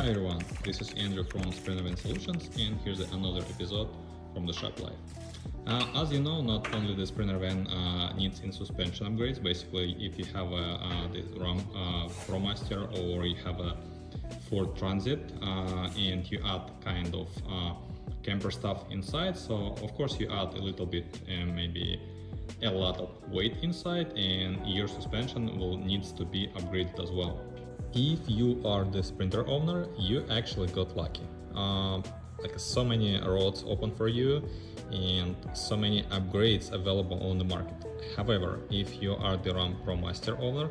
Hi everyone, this is Andrew from Sprint Solutions, and here's another episode from the shop life. As you know, not only the Sprinter van needs in suspension upgrades. Basically, if you have the RAM ProMaster or you have a Ford Transit and you add kind of camper stuff inside, so of course you add a little bit and maybe a lot of weight inside, and your suspension will needs to be upgraded as well. If you are the Sprinter owner, you actually got lucky. Like so many roads open for you and so many upgrades available on the market. However, if you are the RAM ProMaster owner,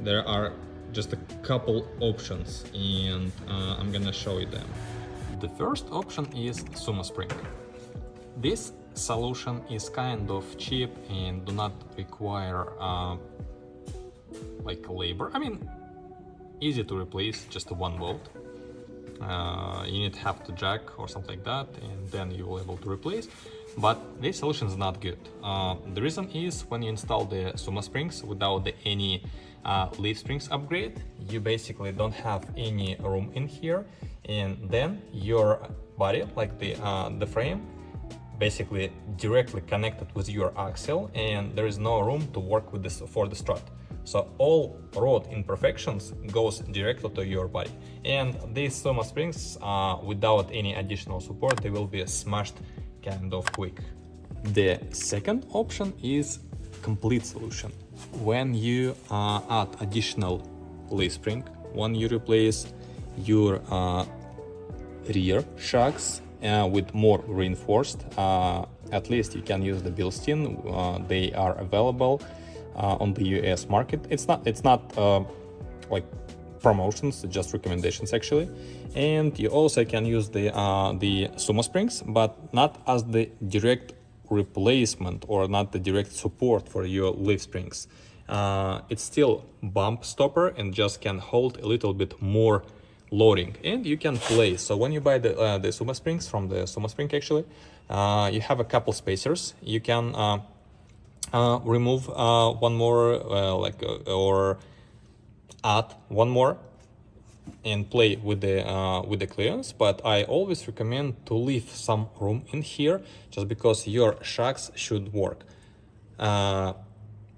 there are just a couple options, and I'm gonna show you them. The first option is Sumo Spring. This solution is kind of cheap and do not require like labor. I mean, easy to replace, just a 1 volt. You need to have to jack or something like that, and then you will be able to replace. But this solution is not good. The reason is when you install the Sumo Springs without any leaf springs upgrade, you basically don't have any room in here, and then your body, like the frame, basically directly connected with your axle, and there is no room to work with this for the strut. So all road imperfections goes directly to your body, and these Sumo Springs, without any additional support, they will be smashed kind of quick. The second option is complete solution. When you add additional leaf spring, when you replace your rear shocks with more reinforced, at least you can use the Bilstein. They are available on the US market. It's not like promotions, just recommendations actually. And you also can use the Sumo Springs, but not as the direct replacement or not the direct support for your leaf springs. It's still bump stopper and just can hold a little bit more loading, and you can play. So when you buy the Sumo Springs from the Sumo Spring, actually, you have a couple spacers. You can remove one more, or add one more and play with the clearance. But I always recommend to leave some room in here, just because your shocks should work.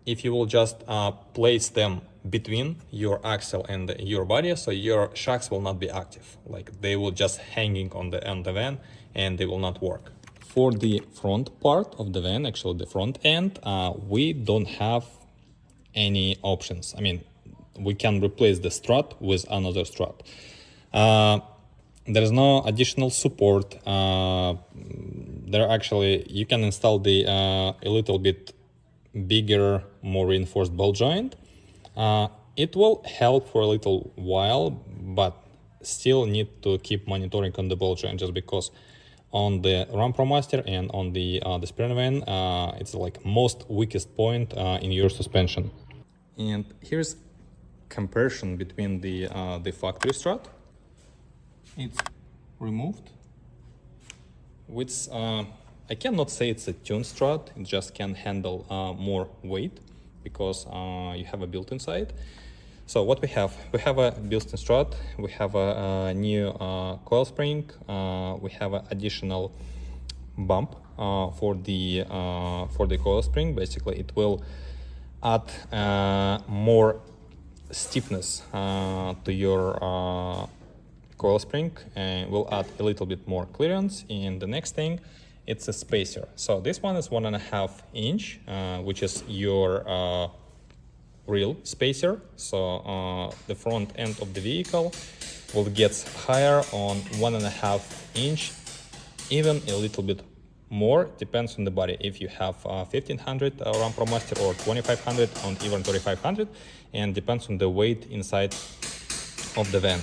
If you will just place them between your axle and your body, so your shocks will not be active, like they will just hanging on the van and they will not work. For the front part of the van, actually the front end, we don't have any options. I mean, we can replace the strut with another strut. There is no additional support. There actually, you can install the a little bit bigger, more reinforced ball joint. It will help for a little while, but still need to keep monitoring on the ball joint, just because on the RAM ProMaster and on the Sprinter van, it's like most weakest point in your suspension. And here's comparison between the factory strut. It's removed. Which I cannot say it's a tuned strut. It just can handle more weight because you have a built-in side. So what we have a built-in strut, we have a new coil spring, we have an additional bump for the coil spring. Basically, it will add more stiffness to your coil spring, and will add a little bit more clearance. And the next thing, it's a spacer. So this one is 1.5 inch, which is your real spacer. So the front end of the vehicle will get higher on 1.5 inch, even a little bit more, depends on the body. If you have 1500 RAM ProMaster or 2500 and even 3500, and depends on the weight inside of the van.